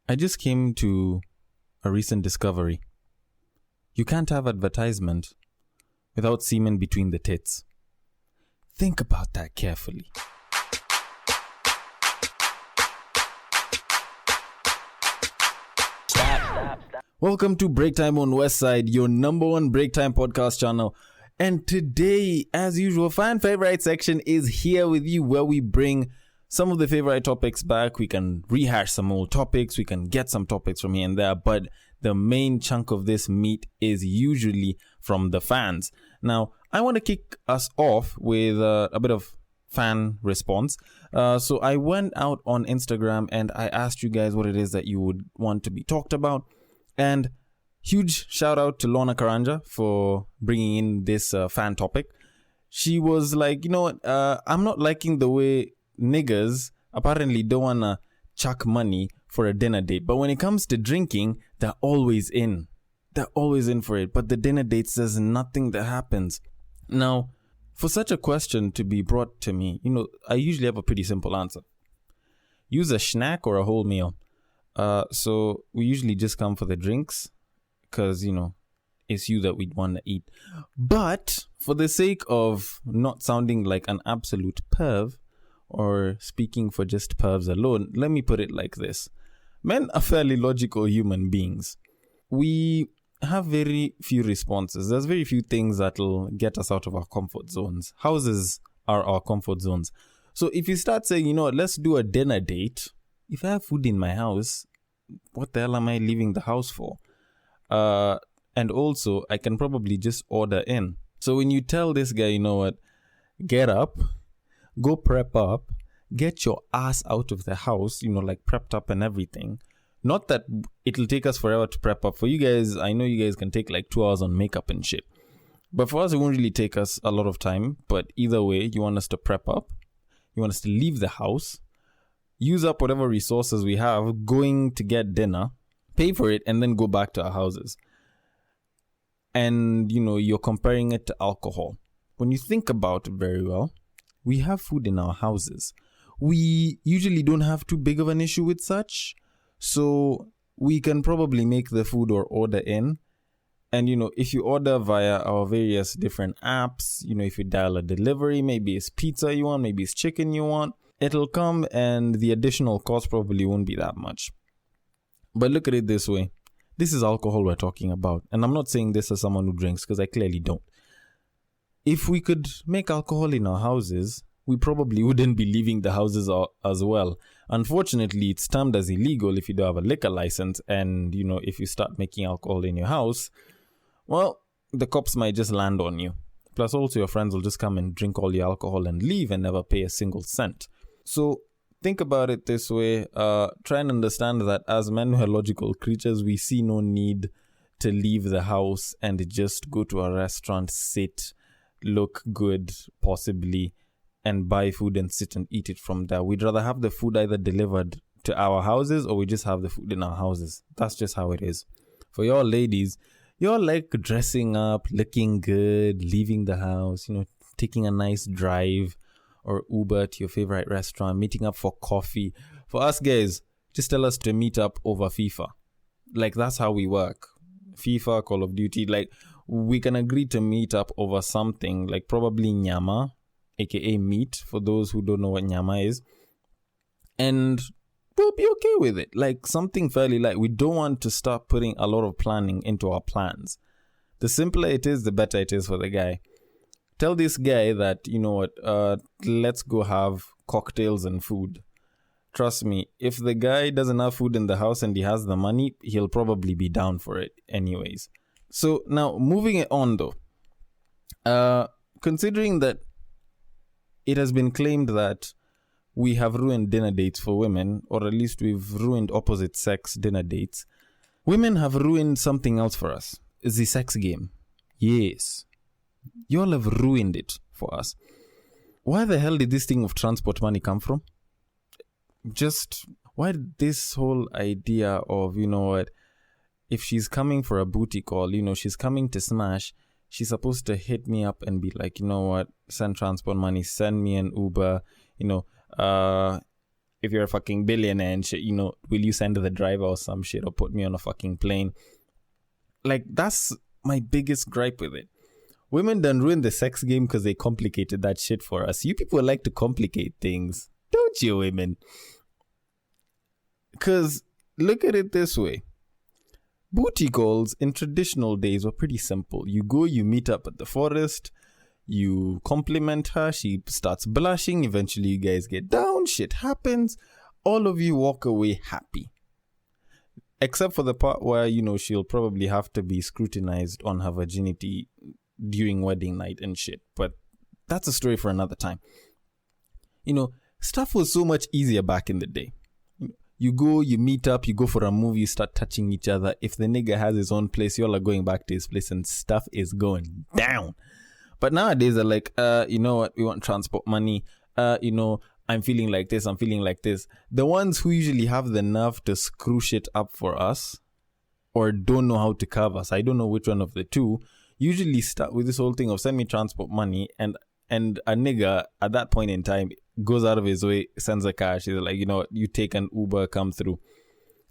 I just came to a recent discovery. You can't have advertisement without semen between the tits. Think about that carefully. Welcome to Break Time on Westside, your number one break time podcast channel. And today, as usual, fan favorite section is here with you, where we bring some of the favorite topics back. We can rehash some old topics. We can get some topics from here and there. But the main chunk of this meat is usually from the fans. Now, I want to kick us off with a bit of fan response. So I went out on Instagram and I asked you guys what it is that you would want to be talked about. And huge shout out to Lorna Karanja for bringing in this fan topic. She was like, you know what, I'm not liking the way niggers apparently don't want to chuck money for a dinner date. But when it comes to drinking, they're always in. They're always in for it. But the dinner dates, there's nothing that happens. Now, for such a question to be brought to me, I usually have a pretty simple answer. Use a snack or a whole meal. So we usually just come for the drinks because, it's you that we'd want to eat. But for the sake of not sounding like an absolute perv or speaking for just pervs alone, let me put it like this. Men are fairly logical human beings. We have very few responses. There's very few things that'll get us out of our comfort zones. Houses are our comfort zones. So if you start saying, let's do a dinner date, if I have food in my house, what the hell am I leaving the house for? And also, I can probably just order in. So when you tell this guy, get up, go prep up, get your ass out of the house, like prepped up and everything. Not that it'll take us forever to prep up. For you guys, I know you guys can take like 2 hours on makeup and shit. But for us, it won't really take us a lot of time. But either way, you want us to prep up. You want us to leave the house. Use up whatever resources we have, going to get dinner, pay for it, and then go back to our houses. And, you're comparing it to alcohol. When you think about it very well, we have food in our houses. We usually don't have too big of an issue with such. So we can probably make the food or order in. And, if you order via our various different apps, if you dial a delivery, maybe it's pizza you want, maybe it's chicken you want, it'll come and the additional cost probably won't be that much. But look at it this way. This is alcohol we're talking about. And I'm not saying this as someone who drinks because I clearly don't. If we could make alcohol in our houses, we probably wouldn't be leaving the houses as well. Unfortunately, it's termed as illegal if you don't have a liquor license. And, if you start making alcohol in your house, well, the cops might just land on you. Plus, also, your friends will just come and drink all your alcohol and leave and never pay a single cent. So, think about it this way. Try and understand that as men who are logical creatures, we see no need to leave the house and just go to a restaurant, sit, look good, possibly, and buy food and sit and eat it from there. We'd rather have the food either delivered to our houses or we just have the food in our houses. That's just how it is. For y'all ladies, you're like dressing up, looking good, leaving the house, taking a nice drive or Uber to your favorite restaurant, meeting up for coffee. For us guys, just tell us to meet up over FIFA. Like, that's how we work. FIFA, Call of Duty, like, we can agree to meet up over something, like probably nyama, aka meat, for those who don't know what nyama is. And we'll be okay with it. Like, something fairly light. We don't want to start putting a lot of planning into our plans. The simpler it is, the better it is for the guy. Tell this guy that, let's go have cocktails and food. Trust me, if the guy doesn't have food in the house and he has the money, he'll probably be down for it anyways. So now, moving it on though, considering that it has been claimed that we have ruined dinner dates for women, or at least we've ruined opposite sex dinner dates, women have ruined something else for us. It's the sex game. Yes. You all have ruined it for us. Where the hell did this thing of transport money come from? Just, why did this whole idea of, if she's coming for a booty call, she's coming to smash, she's supposed to hit me up and be like, send transport money, send me an Uber, if you're a fucking billionaire and shit, will you send the driver or some shit or put me on a fucking plane? Like, that's my biggest gripe with it. Women done ruin the sex game because they complicated that shit for us. You people like to complicate things, don't you, women? Because look at it this way. Booty calls in traditional days were pretty simple. You go, you meet up at the forest, you compliment her, she starts blushing, eventually you guys get down, shit happens, all of you walk away happy. Except for the part where, she'll probably have to be scrutinized on her virginity during wedding night and shit. But that's a story for another time. Stuff was so much easier back in the day. You go, you meet up, you go for a movie, you start touching each other. If the nigga has his own place, y'all are going back to his place and stuff is going down. But nowadays they're like, you know what, we want transport money. I'm feeling like this, I'm feeling like this. The ones who usually have the nerve to screw shit up for us or don't know how to curve us, I don't know which one of the two, usually start with this whole thing of send me transport money, and a nigga at that point in time goes out of his way, sends a cash. He's like, you take an Uber, come through.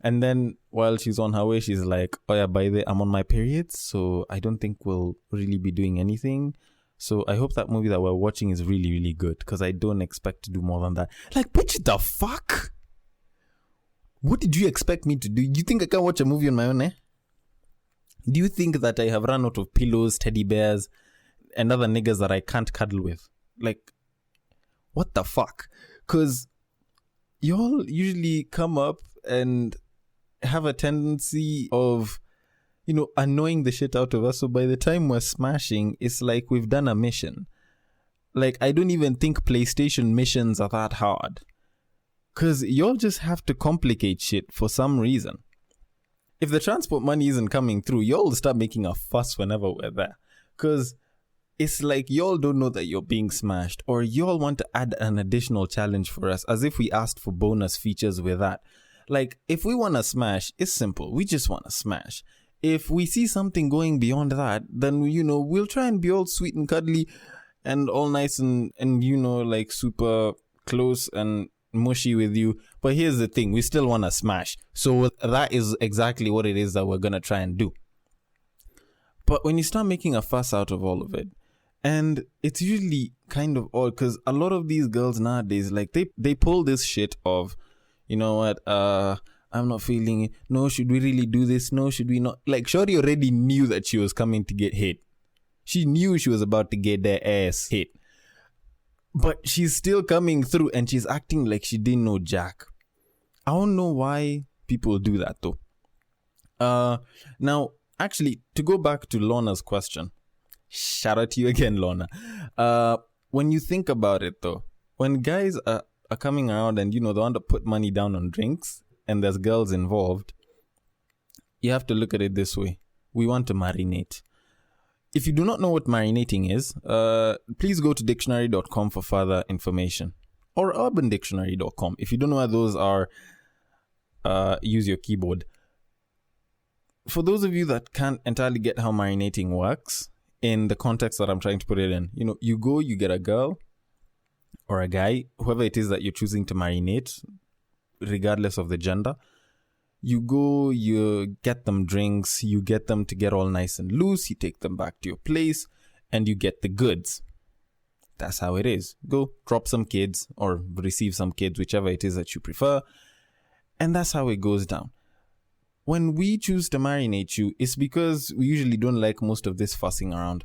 And then while she's on her way, she's like, oh yeah, by the way, I'm on my period, so I don't think we'll really be doing anything. So I hope that movie that we're watching is really, really good, because I don't expect to do more than that. Like, bitch, the fuck? What did you expect me to do? You think I can watch a movie on my own, eh? Do you think that I have run out of pillows, teddy bears, and other niggas that I can't cuddle with? Like, what the fuck? Because y'all usually come up and have a tendency of, annoying the shit out of us. So by the time we're smashing, it's like we've done a mission. Like, I don't even think PlayStation missions are that hard. Because y'all just have to complicate shit for some reason. If the transport money isn't coming through, y'all start making a fuss whenever we're there. Because it's like y'all don't know that you're being smashed, or y'all want to add an additional challenge for us, as if we asked for bonus features with that. Like, if we want to smash, it's simple. We just want to smash. If we see something going beyond that, then, we'll try and be all sweet and cuddly and all nice and like super close and mushy with you. But here's the thing, we still want to smash. So that is exactly what it is that we're going to try and do. But when you start making a fuss out of all of it, and it's usually kind of odd, because a lot of these girls nowadays, like, they pull this shit of, you know what, I'm not feeling it. No, should we really do this? No, should we not? Like, Shorty already knew that she was coming to get hit. She knew she was about to get their ass hit. But she's still coming through and she's acting like she didn't know jack. I don't know why people do that though. Now, actually, to go back to Lorna's question. Shout out to you again, Lorna. When you think about it though, when guys are coming around and, they want to put money down on drinks and there's girls involved, you have to look at it this way. We want to marinate. If you do not know what marinating is, please go to dictionary.com for further information. Or urbandictionary.com. If you don't know what those are, use your keyboard. For those of you that can't entirely get how marinating works, in the context that I'm trying to put it in, you go, you get a girl or a guy, whoever it is that you're choosing to marinate, regardless of the gender. You go, you get them drinks, you get them to get all nice and loose, you take them back to your place, and you get the goods. That's how it is. Go, drop some kids, or receive some kids, whichever it is that you prefer. And that's how it goes down. When we choose to marinate you, it's because we usually don't like most of this fussing around.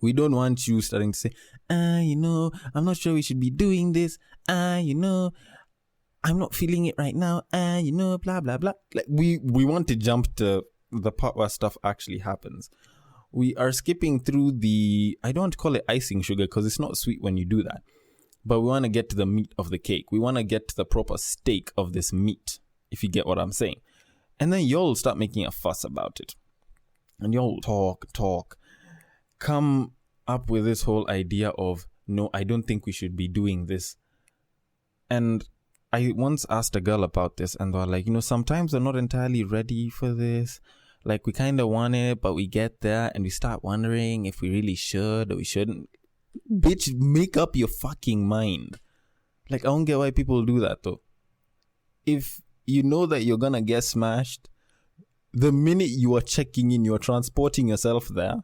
We don't want you starting to say, I'm not sure we should be doing this. I'm not feeling it right now. Blah, blah, blah. Like, we want to jump to the part where stuff actually happens. We are skipping through I don't want to call it icing sugar because it's not sweet when you do that. But we want to get to the meat of the cake. We want to get to the proper steak of this meat, if you get what I'm saying. And then y'all start making a fuss about it. And y'all talk, come up with this whole idea of, no, I don't think we should be doing this. And I once asked a girl about this and they were like, sometimes we're not entirely ready for this. Like, we kind of want it, but we get there and we start wondering if we really should or we shouldn't. Bitch, make up your fucking mind. Like, I don't get why people do that though. If you know that you're gonna get smashed, the minute you are checking in, you're transporting yourself there,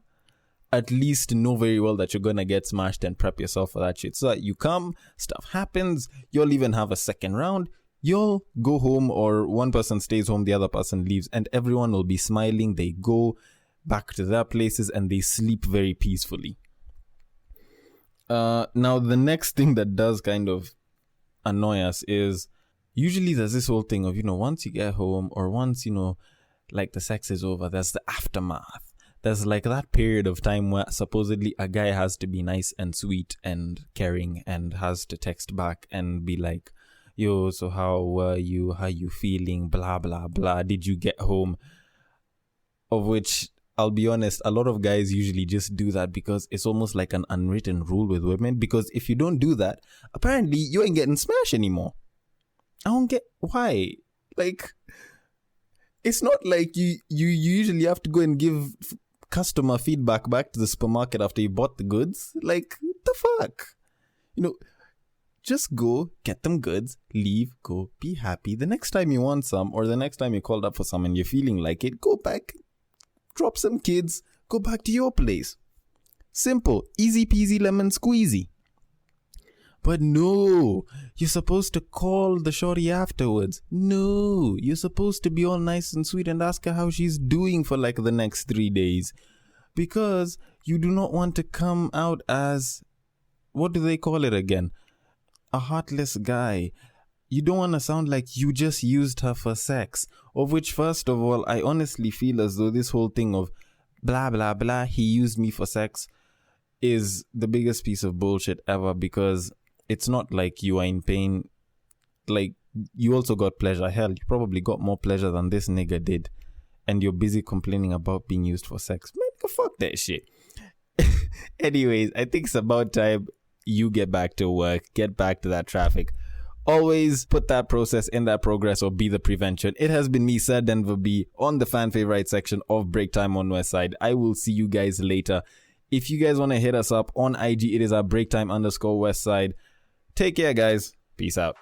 at least know very well that you're gonna get smashed and prep yourself for that shit. So that you come, stuff happens, you'll even have a second round, you'll go home, or one person stays home, the other person leaves, and everyone will be smiling. They go back to their places and they sleep very peacefully. Now, the next thing that does kind of annoy us is usually there's this whole thing of, once you get home or once, like the sex is over, there's the aftermath. There's like that period of time where supposedly a guy has to be nice and sweet and caring and has to text back and be like, yo, so how were you? How you feeling? Blah, blah, blah. Did you get home? Of which, I'll be honest, a lot of guys usually just do that because it's almost like an unwritten rule with women. Because if you don't do that, apparently you ain't getting smashed anymore. I don't get why. Like, it's not like you usually have to go and give customer feedback back to the supermarket after you bought the goods. Like, what the fuck? Just go, get them goods, leave, go, be happy. The next time you want some, or the next time you called up for some and you're feeling like it, go back, drop some kids, go back to your place. Simple, easy peasy lemon squeezy. But no, you're supposed to call the shorty afterwards. No, you're supposed to be all nice and sweet and ask her how she's doing for like the next 3 days. Because you do not want to come out as, what do they call it again? A heartless guy. You don't want to sound like you just used her for sex. Of which, first of all, I honestly feel as though this whole thing of blah, blah, blah, he used me for sex is the biggest piece of bullshit ever, because it's not like you are in pain. Like, you also got pleasure. Hell, you probably got more pleasure than this nigga did. And you're busy complaining about being used for sex. Man, fuck that shit. Anyways, I think it's about time you get back to work. Get back to that traffic. Always put that process in that progress, or be the prevention. It has been me, Sir Denver B, on the fan favorite section of Break Time on Westside. I will see you guys later. If you guys want to hit us up on IG, it is our breaktime_Westside. Take care, guys. Peace out.